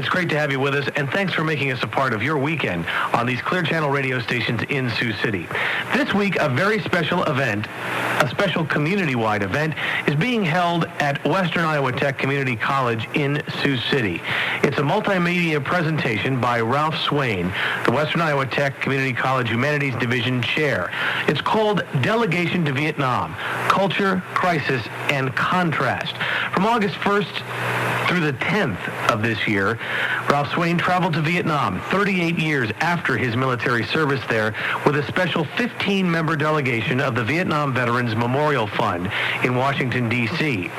It's great to have you with us, and thanks for making us a part of your weekend on these Clear Channel radio stations in Sioux City. This week, a very special event, a special community-wide event, is being held at Western Iowa Tech Community College in Sioux City. It's a multimedia presentation by Ralph Swain, the Western Iowa Tech Community College Humanities Division Chair. It's called Delegation to Vietnam, Culture, Crisis, and Contrast. From August 1st through the 10th of this year, Ralph Swain traveled to Vietnam 38 years after his military service there with a special 15-member delegation of the Vietnam Veterans Memorial Fund in Washington, D.C.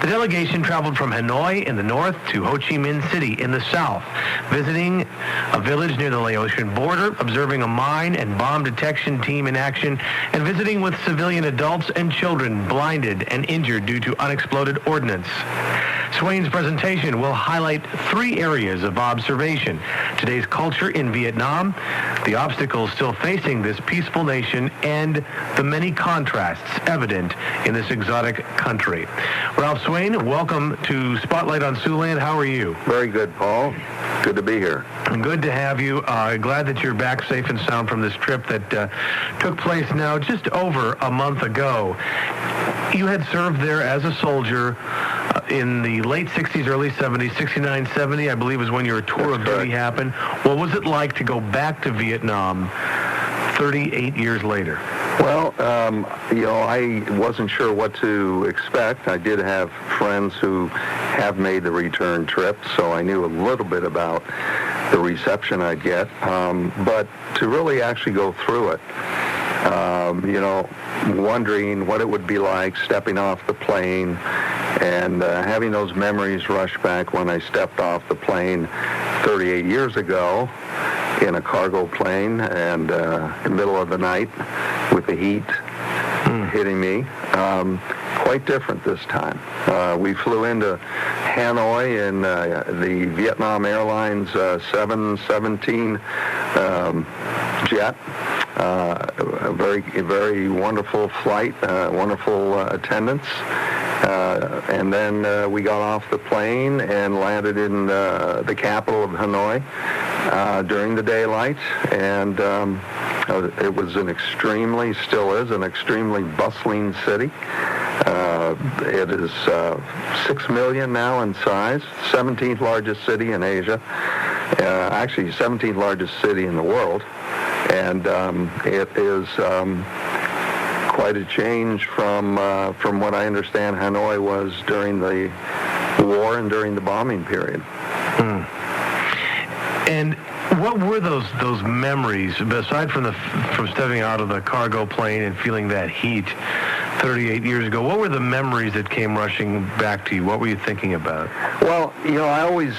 The delegation traveled from Hanoi in the north to Ho Chi Minh City in the south, visiting a village near the Laotian border, observing a mine and bomb detection team in action, and visiting with civilian adults and children blinded and injured due to unexploded ordnance. Swain's presentation will highlight three areas of observation: today's culture in Vietnam, the obstacles still facing this peaceful nation, and the many contrasts evident in this exotic country. Ralph Swain, welcome to Spotlight on Siouxland. How are you? Very good, Paul. Good to be here. Good to have you. Glad that you're back safe and sound from this trip that took place now just over a month ago. You had served there as a soldier in the late 60s, early 70s, 69, 70, I believe, is when your tour of duty happened. What was it like to go back to Vietnam 38 years later? Well, I wasn't sure what to expect. I did have friends who have made the return trip, so I knew a little bit about the reception I'd get. But to really actually go through it, wondering what it would be like stepping off the plane and having those memories rush back when I stepped off the plane 38 years ago in a cargo plane and in the middle of the night with the heat hitting me. Quite different this time. We flew into Hanoi in the Vietnam Airlines 717 jet. A very wonderful flight, wonderful attendance. And then we got off the plane and landed in the capital of Hanoi during the daylight. And it was still is an extremely bustling city. It is 6 million now in size, 17th largest city in Asia, actually 17th largest city in the world. And it is quite a change from what I understand Hanoi was during the war and during the bombing period. And what were those memories, aside from stepping out of the cargo plane and feeling that heat 38 years ago? What were the memories that came rushing back to you? What were you thinking about? Well, I always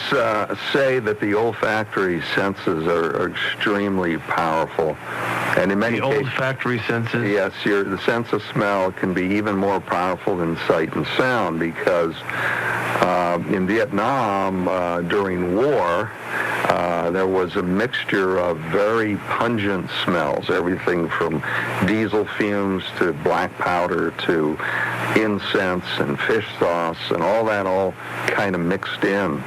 say that the olfactory senses are extremely powerful. And in many cases, olfactory senses? Yes, the sense of smell can be even more powerful than sight and sound because in Vietnam, during war, there was a mixture of very pungent smells, everything from diesel fumes to black powder to incense and fish sauce and all that all kind of mixed in.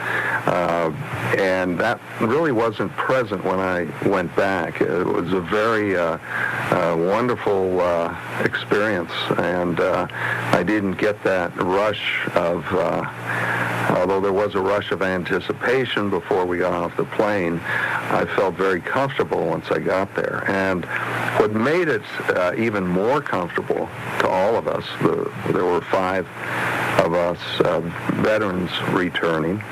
And that really wasn't present when I went back. It was a very wonderful experience, and I didn't get that rush of, although there was a rush of anticipation before we got off the plane, I felt very comfortable once I got there. And what made it even more comfortable to all of us, there were 5 of us veterans returning,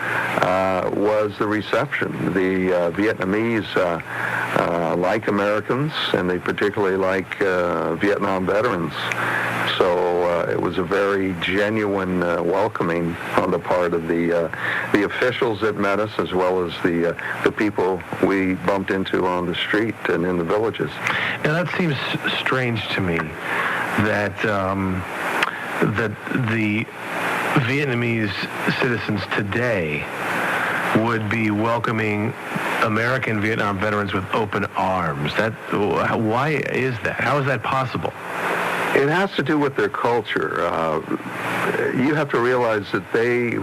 was the reception. The Vietnamese like Americans, and they particularly like Vietnam veterans. So it was a very genuine welcoming on the part of the officials that met us, as well as the people we bumped into on the street and in the villages. Now that seems strange to me, that the Vietnamese citizens today would be welcoming American Vietnam veterans with open arms. Why is that? How is that possible? It has to do with their culture. You have to realize that they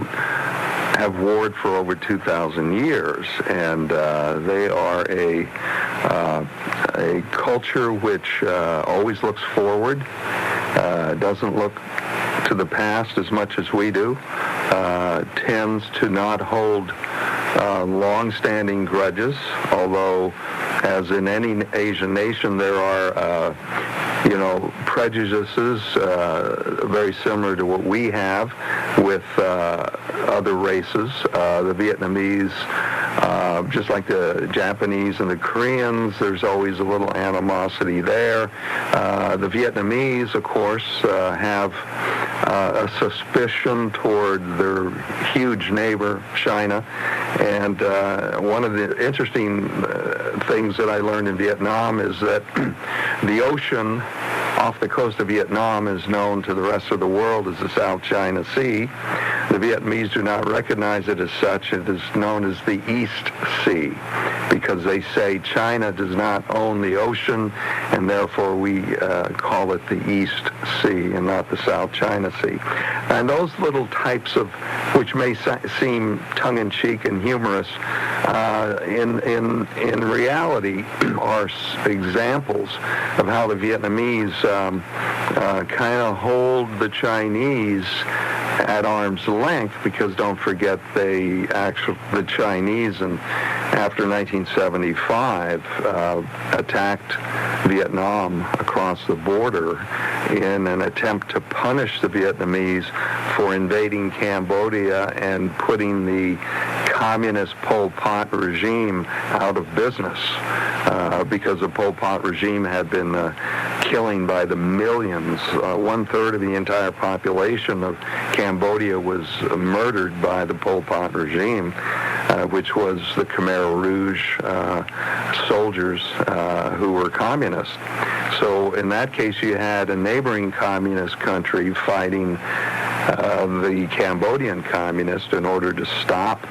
have warred for over 2,000 years, and they are a culture which always looks forward, doesn't look to the past as much as we do, tends to not hold long-standing grudges, although, as in any Asian nation, there are prejudices very similar to what we have with other races. The Vietnamese, just like the Japanese and the Koreans, there's always a little animosity there. The Vietnamese, of course, have a suspicion toward their huge neighbor, China. And one of the interesting things that I learned in Vietnam is that the ocean off the coast of Vietnam is known to the rest of the world as the South China Sea. The Vietnamese do not recognize it as such. It is known as the East Sea because they say China does not own the ocean, and therefore we call it the East Sea and not the South China Sea. And those little types of, which may seem tongue-in-cheek and humorous, in reality are examples of how the Vietnamese kind of hold the Chinese at arm's length, because don't forget the Chinese after 1975 attacked Vietnam across the border in an attempt to punish the Vietnamese for invading Cambodia and putting the communist Pol Pot regime out of business, because the Pol Pot regime had been killing by the millions. 1/3 of the entire population of Cambodia was murdered by the Pol Pot regime, which was the Khmer Rouge soldiers who were communists. So in that case, you had a neighboring communist country fighting the Cambodian communists in order to stop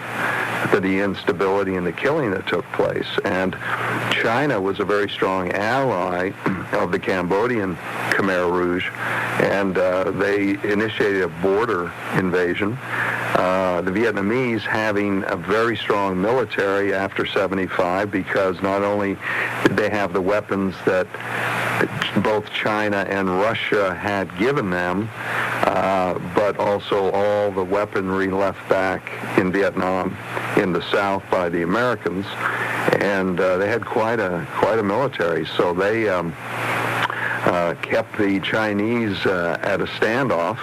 the instability and the killing that took place. And China was a very strong ally of the Cambodian Khmer Rouge, and they initiated a border invasion. The Vietnamese, having a very strong military after 75, because not only did they have the weapons that both China and Russia had given them, but also all the weaponry left back in Vietnam in the south by the Americans, and they had quite a military. So they kept the Chinese at a standoff.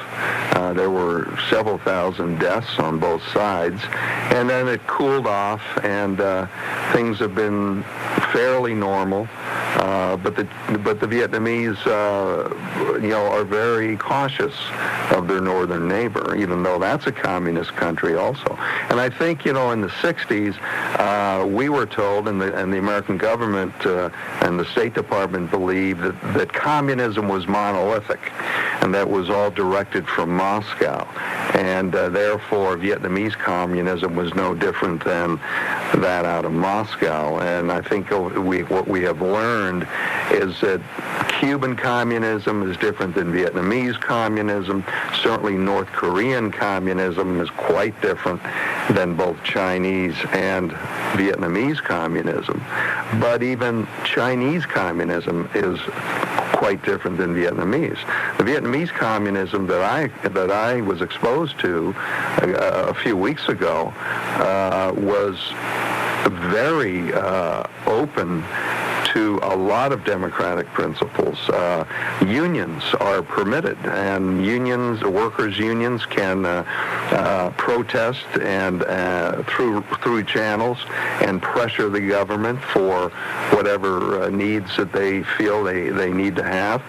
There were several thousand deaths on both sides, and then it cooled off, and things have been fairly normal. But the Vietnamese, are very cautious of their northern neighbor, even though that's a communist country also. And I think, in the 60s, we were told, and the American government and the State Department believed that communism was monolithic, and that was all directed from Moscow. And therefore, Vietnamese communism was no different than that out of Moscow. And I think what we have learned is that Cuban communism is different than Vietnamese communism. Certainly North Korean communism is quite different than both Chinese and Vietnamese communism. But even Chinese communism is quite different than Vietnamese. The Vietnamese communism that I was exposed to a few weeks ago was very open to a lot of democratic principles. Unions are permitted, and workers' unions can protest and through channels and pressure the government for whatever needs that they feel they need to have.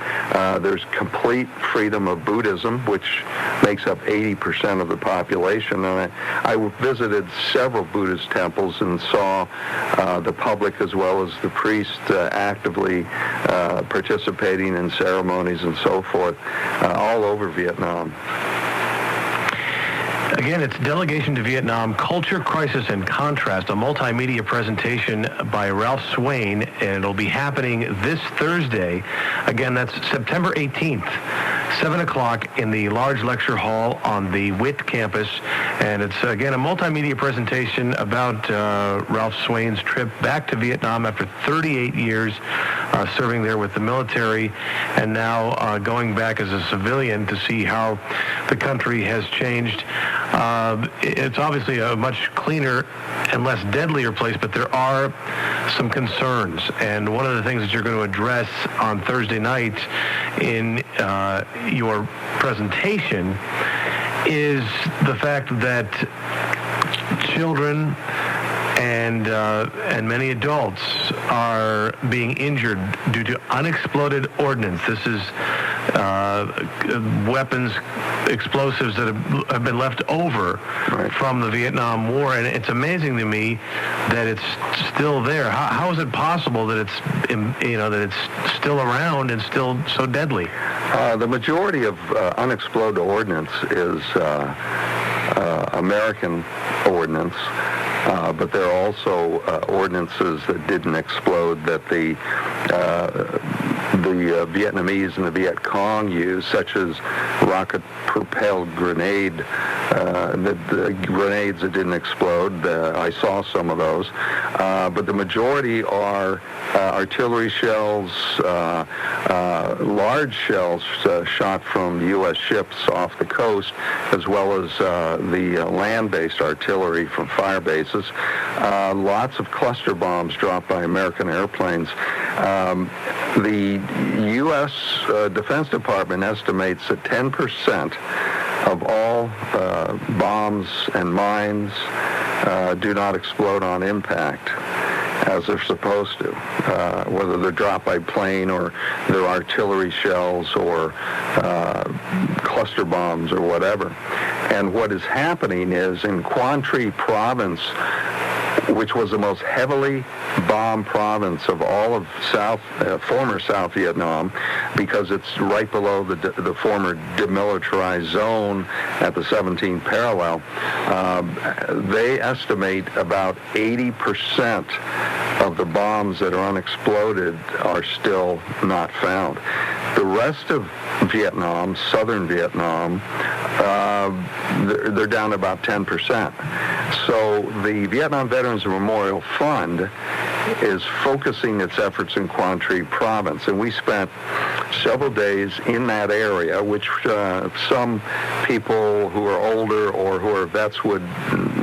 There's complete freedom of Buddhism, which makes up 80% of the population. And I visited several Buddhist temples and saw the public as well as the priests actively participating in ceremonies and so forth all over Vietnam. Again, it's Delegation to Vietnam, Culture, Crisis, and Contrast, a multimedia presentation by Ralph Swain, and it'll be happening this Thursday. Again, that's September 18th, 7 o'clock in the large lecture hall on the WIT campus. And it's, again, a multimedia presentation about Ralph Swain's trip back to Vietnam after 38 years serving there with the military, and now going back as a civilian to see how the country has changed. It's obviously a much cleaner and less deadlier place, but there are some concerns. And one of the things that you're going to address on Thursday night in your presentation is the fact that children and many adults are being injured due to unexploded ordnance. This is weapons, explosives that have been left over from the Vietnam War, and it's amazing to me that it's still there. How is it possible that it's still around and still so deadly? The majority of unexploded ordnance is American ordnance. But there are also ordinances that didn't explode that the Vietnamese and the Viet Cong used, such as rocket-propelled grenade, the grenades that didn't explode. I saw some of those. But the majority are artillery shells, large shells shot from U.S. ships off the coast, as well as the land-based artillery from fire bases. Lots of cluster bombs dropped by American airplanes. The U.S. Defense Department estimates that 10% of all bombs and mines do not explode on impact, as they're supposed to, whether they're dropped by plane or they're artillery shells or cluster bombs or whatever. And what is happening is in Quang Tri province, which was the most heavily bombed province of all of former South Vietnam, because it's right below the former demilitarized zone at the 17th parallel. They estimate about 80% of the bombs that are unexploded are still not found. The rest of Vietnam, southern Vietnam, they're down about 10%. So the Vietnam Veterans Memorial Fund is focusing its efforts in Quang Tri province, and we spent several days in that area, which some people who are older or who are vets would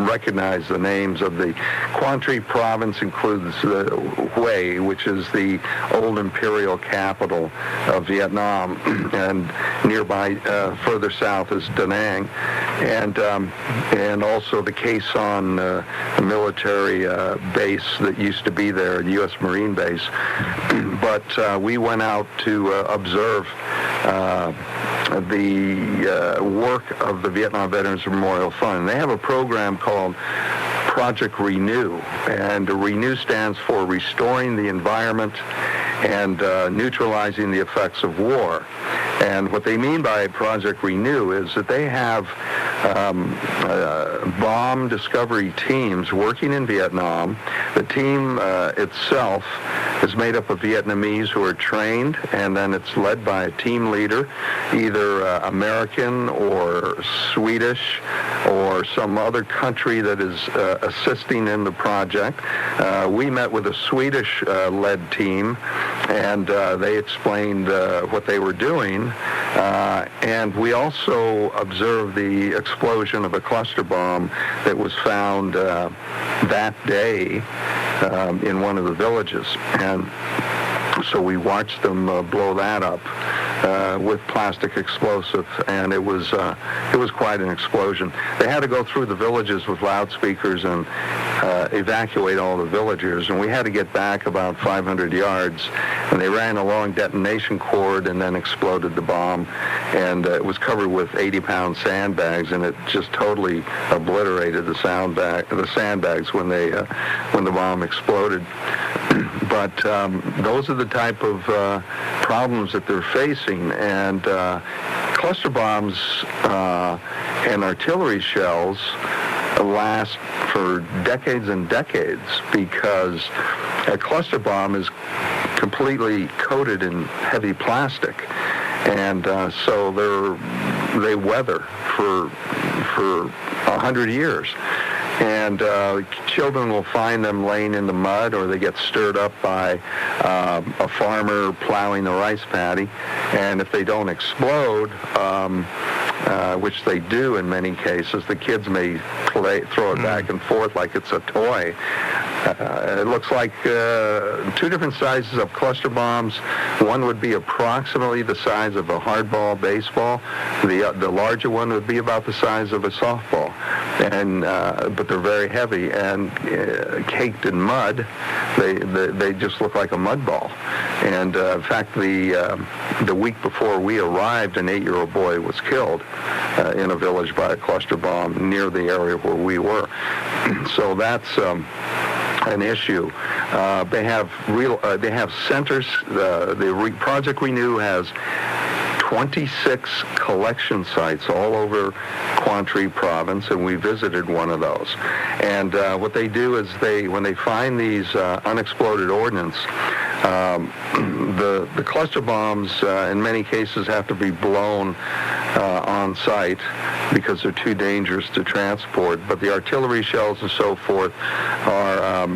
recognize the names of. The Quang Tri province includes Hue, which is the old imperial capital of Vietnam, and nearby further south is Da Nang, and also the Khe Son military base that used to be there, the U.S. Marine base. But we went out to observe the work of the Vietnam Veterans Memorial Fund. They have a program called Project Renew, and Renew stands for Restoring the Environment and Neutralizing the Effects of War. And what they mean by Project Renew is that they have bomb discovery teams working in Vietnam. The team itself is made up of Vietnamese who are trained, and then it's led by a team leader, either American or Swedish or some other country that is assisting in the project. We met with a Swedish-led team, and they explained what they were doing. And we also observed the explosion of a cluster bomb that was found that day in one of the villages. And so we watched them blow that up with plastic explosive, and it was quite an explosion. They had to go through the villages with loudspeakers and evacuate all the villagers, and we had to get back about 500 yards, and they ran a long detonation cord and then exploded the bomb, and it was covered with 80-pound sandbags, and it just totally obliterated the sandbags when the bomb exploded. But those are the type of problems that they're facing, and cluster bombs And artillery shells last for decades and decades because a cluster bomb is completely coated in heavy plastic, and so they weather for 100 years. And children will find them laying in the mud, or they get stirred up by a farmer plowing the rice paddy. And if they don't explode, which they do in many cases, the kids may throw it back and forth like it's a toy. It looks like two different sizes of cluster bombs. One would be approximately the size of a hardball baseball. The larger one would be about the size of a softball, and but they're very heavy and caked in mud. They just look like a mud ball. And in fact, the week before we arrived, an 8-year-old boy was killed in a village by a cluster bomb near the area where we were. So that's an issue. They have centers. The Project Renew has 26 collection sites all over Quang Tri province, and we visited one of those. And what they do is when they find these unexploded ordnance, the cluster bombs in many cases have to be blown on site because they're too dangerous to transport. But the artillery shells and so forth are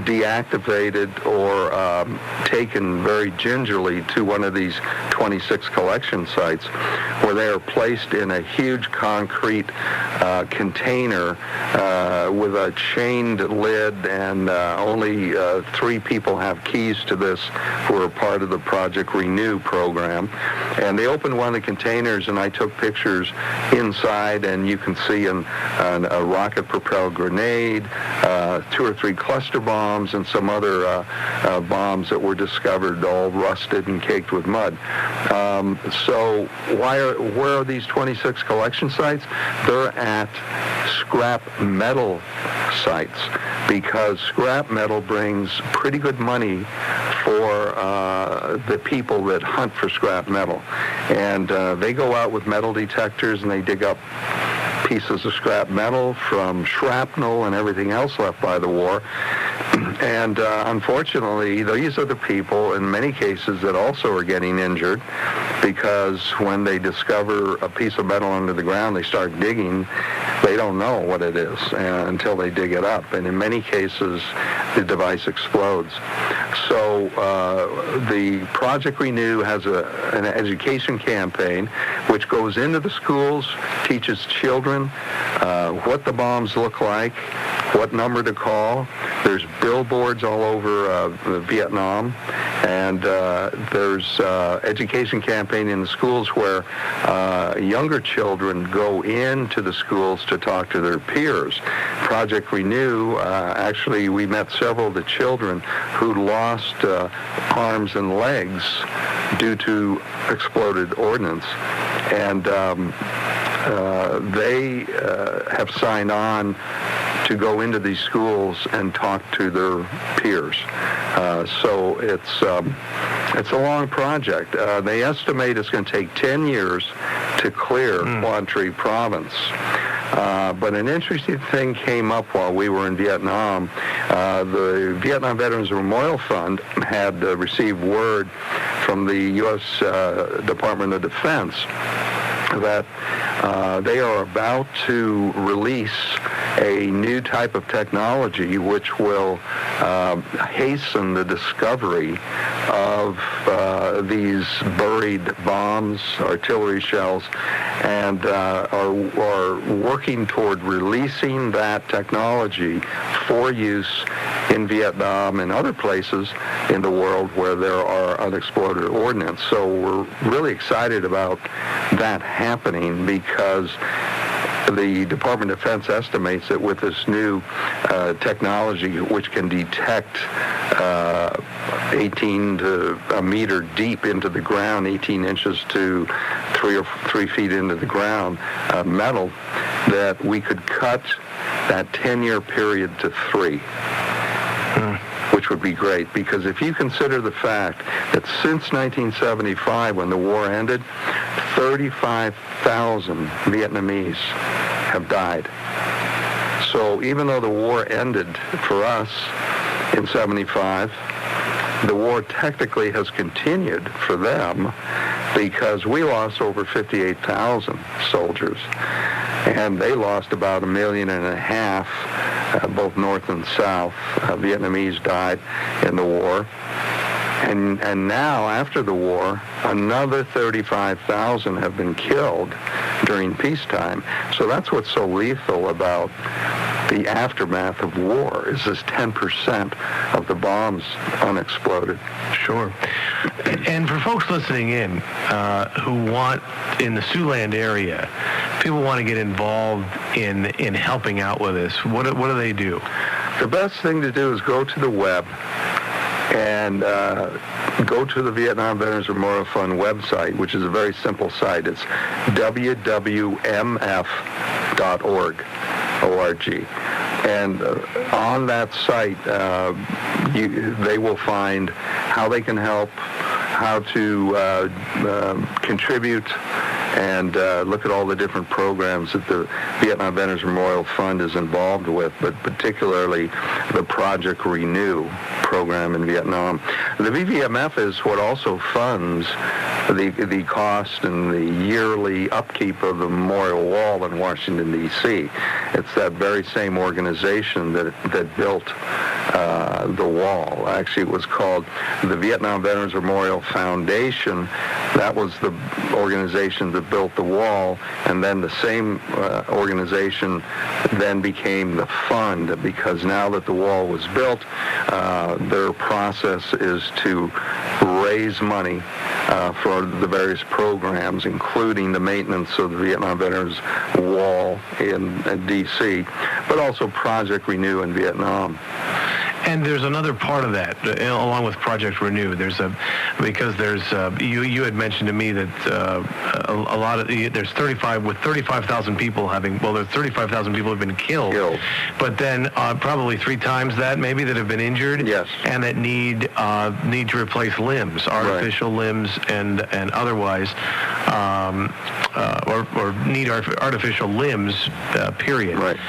deactivated or taken very gingerly to one of these 26 collection sites, where they are placed in a huge concrete container with a chained lid, and only 3 people have keys to this who are part of the Project Renew program. And they opened one of the containers, and I took pictures inside, and you can see a rocket-propelled grenade, 2 or 3 cluster bombs, and some other bombs that were discovered all rusted and caked with mud. So where are these 26 collection sites? They're at scrap metal sites, because scrap metal brings pretty good money for the people that hunt for scrap metal. And they go out with metal detectors and they dig up pieces of scrap metal from shrapnel and everything else left by the war. And unfortunately, these are the people, in many cases, that also are getting injured, because when they discover a piece of metal under the ground, they start digging. They don't know what it is until they dig it up. And in many cases, the device explodes. So the Project Renew has an education campaign which goes into the schools, teaches children what the bombs look like, what number to call. There's billboards all over Vietnam, and there's education campaign in the schools where younger children go into the schools to talk to their peers. Project Renew, actually, we met several of the children who lost arms and legs due to exploded ordnance, and they have signed on to go into these schools and talk to their peers. So it's a long project. They estimate it's going to take 10 years to clear Quang Tri province. But an interesting thing came up while we were in Vietnam. The Vietnam Veterans Memorial Fund had received word from the U.S. Department of Defense that they are about to release a new type of technology which will hasten the discovery of these buried bombs, artillery shells, and are working toward releasing that technology for use in Vietnam and other places in the world where there are unexploded ordnance. So we're really excited about that happening, because the Department of Defense estimates that with this new technology, which can detect 18 to a meter deep into the ground, 18 inches to 3 feet into the ground, metal, that we could cut that 10-year period to 3. Which would be great, because if you consider the fact that since 1975, when the war ended, 35,000 Vietnamese have died. So even though the war ended for us in 75, the war technically has continued for them, because we lost over 58,000 soldiers, and they lost about 1.5 million, both North and South. Vietnamese died in the war. And now, after the war, another 35,000 have been killed during peacetime. So that's what's so lethal about the aftermath of war, is this 10% of the bombs unexploded. Sure. And for folks listening in who want, in the Siouxland area, people want to get involved in helping out with this, what do they do? The best thing to do is go to the web and go to the Vietnam Veterans Memorial Fund website, which is a very simple site. It's www.mf.org. O-R-G. And on that site, they will find how they can help, how to contribute, and look at all the different programs that the Vietnam Veterans Memorial Fund is involved with, but particularly the Project Renew program in Vietnam. The VVMF is what also funds the cost and the yearly upkeep of the Memorial Wall in Washington, D.C. It's that very same organization that built the wall. Actually, it was called the Vietnam Veterans Memorial Foundation. That was the organization that built the wall, and then the same organization then became the fund, because now that the wall was built, their process is to raise money for the various programs, including the maintenance of the Vietnam Veterans Wall in D.C., but also Project Renew in Vietnam. And there's another part of that, along with Project Renew. You had mentioned to me that a lot of there's 35,000 people there's 35,000 people have been killed. But then probably 3 times that maybe that have been injured. Yes. And that need to replace limbs, artificial limbs and otherwise, or need artificial limbs. Period. Right.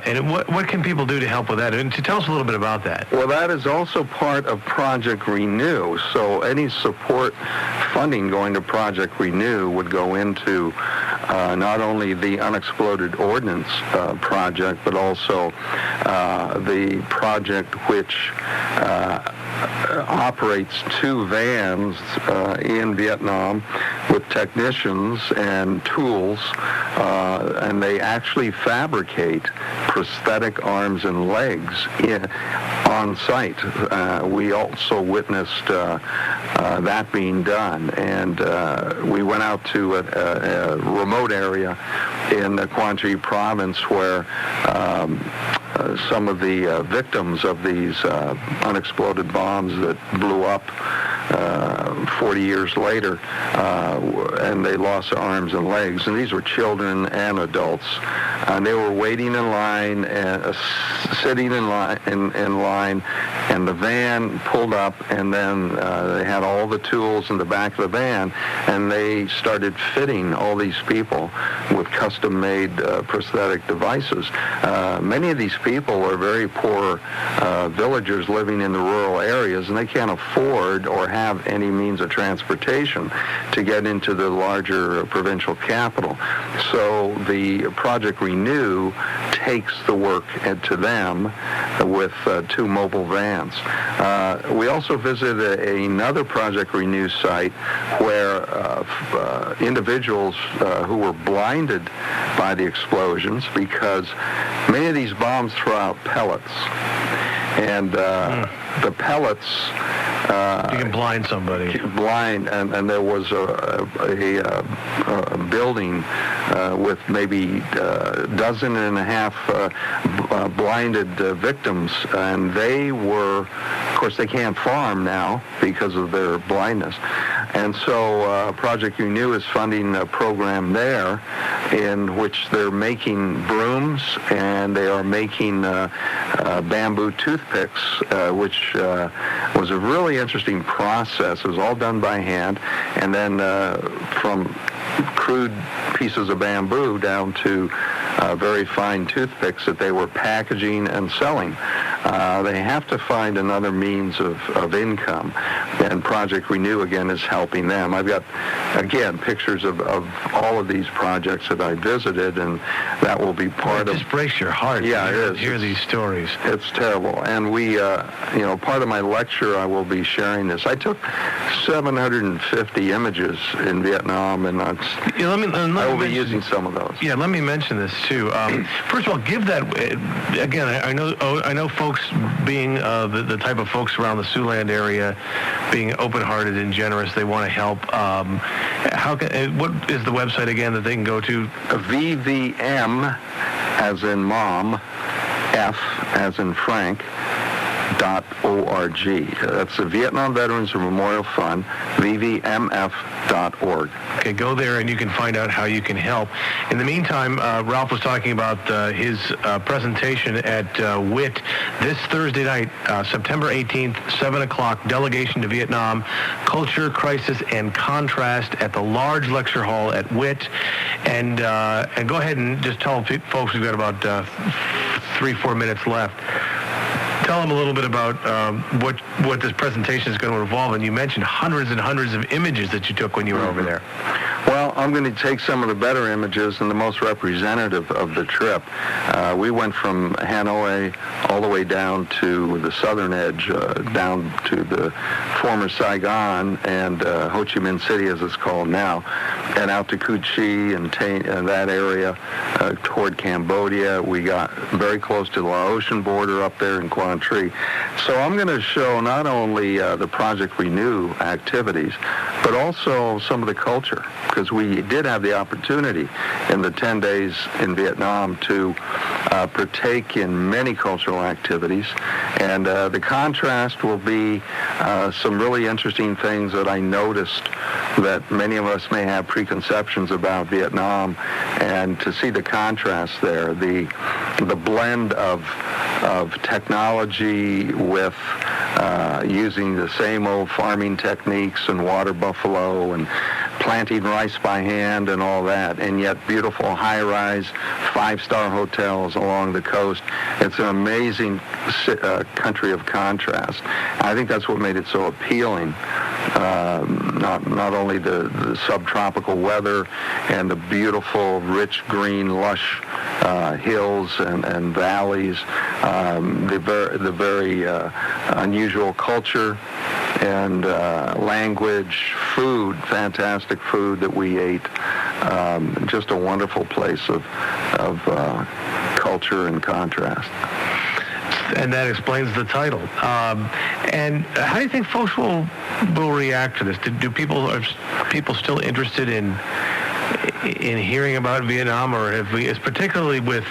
And what can people do to help with that? And to tell us a little bit about that. Well, that is also part of Project Renew. So any support funding going to Project Renew would go into not only the unexploded ordnance project, but also the project which operates 2 vans in Vietnam with technicians and tools, and they actually fabricate prosthetic arms and legs on site. We also witnessed that being done, and we went out to a remote area in the Quang Tri province where some of the victims of these unexploded bombs that blew up 40 years later, and they lost their arms and legs, and these were children and adults, and they were waiting in line, sitting in line, and the van pulled up, and then they had all the tools in the back of the van, and they started fitting all these people with custom-made prosthetic devices. Many of these people are very poor villagers living in the rural areas, and they can't afford or have any means of transportation to get into the larger provincial capital. So the Project Renew takes the work to them with 2 mobile vans. We also visited another Project Renew site where individuals who were blinded by the explosions, because many of these bombs throw out pellets, and the pellets you can blind somebody. And there was a building with maybe 1.5 blinded victims, and they were, of course, they can't farm now because of their blindness, And so Project Renew is funding a program there in which they're making brooms and they are making bamboo toothpicks, which was a really interesting process. It was all done by hand, and then from crude pieces of bamboo down to very fine toothpicks that they were packaging and selling. They have to find another means of income, and Project Renew, again, is helping them. I've got, again, pictures of all of these projects that I visited, and that will be part of... It just breaks your heart to hear these stories. It's terrible. And we, part of my lecture, I will be sharing this. I took 750 images in Vietnam, and I will be using some of those. Yeah, let me mention this, too. First of all, give that... Again, I know folks being the type of folks around the Siouxland area, being open-hearted and generous, they want to help. What is the website again that they can go to? VVM, as in mom, F, as in Frank, .org. That's the Vietnam Veterans Memorial Fund, vvmf.org. Okay, go there and you can find out how you can help. In the meantime, Ralph was talking about his presentation at WIT this Thursday night, September 18th, 7 o'clock, Delegation to Vietnam, Culture, Crisis, and Contrast at the large lecture hall at WIT. And go ahead and just tell folks we've got about 3-4 minutes left. Tell them a little bit about what this presentation is going to involve. And you mentioned hundreds and hundreds of images that you took when you were over there. Well, I'm going to take some of the better images and the most representative of the trip. We went from Hanoi all the way down to the southern edge, down to the former Saigon and Ho Chi Minh City, as it's called now, and out to Cu Chi and that area toward Cambodia. We got very close to the Laotian border up there in Quang Tri. So I'm going to show not only the Project Renew activities, but also some of the culture, because we did have the opportunity in the 10 days in Vietnam to partake in many cultural activities. And the contrast will be some really interesting things that I noticed that many of us may have preconceptions about Vietnam, and to see the contrast there, the blend of technology with using the same old farming techniques and water buffalo and planting rice by hand and all that, and yet beautiful high-rise, 5-star hotels along the coast. It's an amazing country of contrast. I think that's what made it so appealing. Not only the subtropical weather and the beautiful, rich, green, lush hills and valleys, the very unusual culture and language, food, fantastic food that we ate. Just a wonderful place of culture and contrast. And that explains the title. And how do you think folks will react to this? Are people still interested in hearing about Vietnam, or have we, particularly with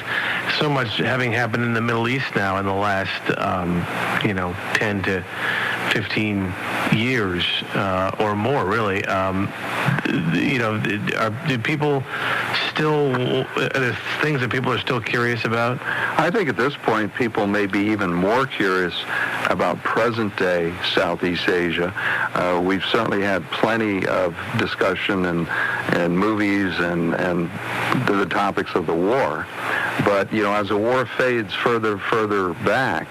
so much having happened in the Middle East now in the last 10 to 15 years or more, really? Do people still, are there things that people are still curious about? I think at this point people may be even more curious about present-day Southeast Asia. We've certainly had plenty of discussion and movies and the topics of the war. But, as the war fades further back,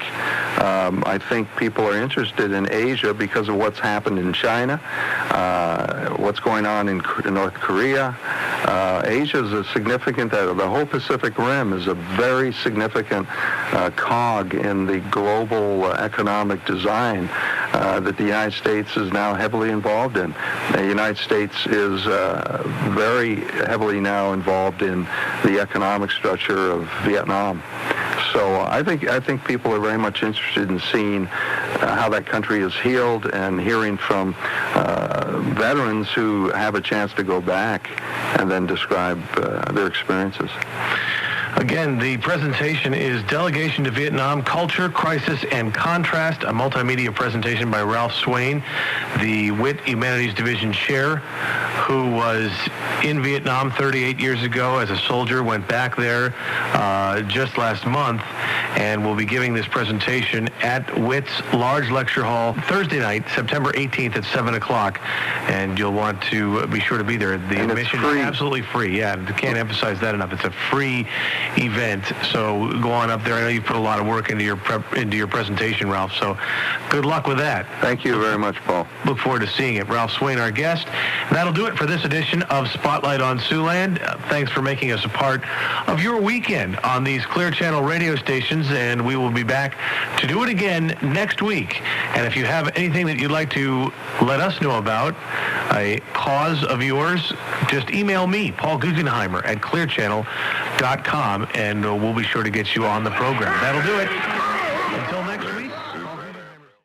I think people are interested in Asia because of what's happened in China, what's going on in North Korea. Asia is a significant, the whole Pacific Rim is a very significant cog in the global economic design that the United States is now heavily involved in. The United States is very heavily now involved in the economic structure of Vietnam. So I think people are very much interested in seeing how that country is healed and hearing from veterans who have a chance to go back and then describe their experiences. Again, the presentation is Delegation to Vietnam, Culture, Crisis, and Contrast, a multimedia presentation by Ralph Swain, the WIT Humanities Division Chair, who was in Vietnam 38 years ago as a soldier, went back there just last month, and will be giving this presentation at WIT's large lecture hall Thursday night, September 18th at 7 o'clock, and you'll want to be sure to be there. The admission is absolutely free. Yeah, I can't emphasize that enough. It's a free event, so go on up there. I know you put a lot of work into your presentation, Ralph, so good luck with that. Thank you very much, Paul. Look forward to seeing it. Ralph Swain, our guest. And that'll do it for this edition of Spotlight on Siouxland. Thanks for making us a part of your weekend on these Clear Channel radio stations, and we will be back to do it again next week. And if you have anything that you'd like to let us know about, a cause of yours, just email me, Paul Guggenheimer, at clearchannel.com, and we'll be sure to get you on the program. That'll do it. Until next week.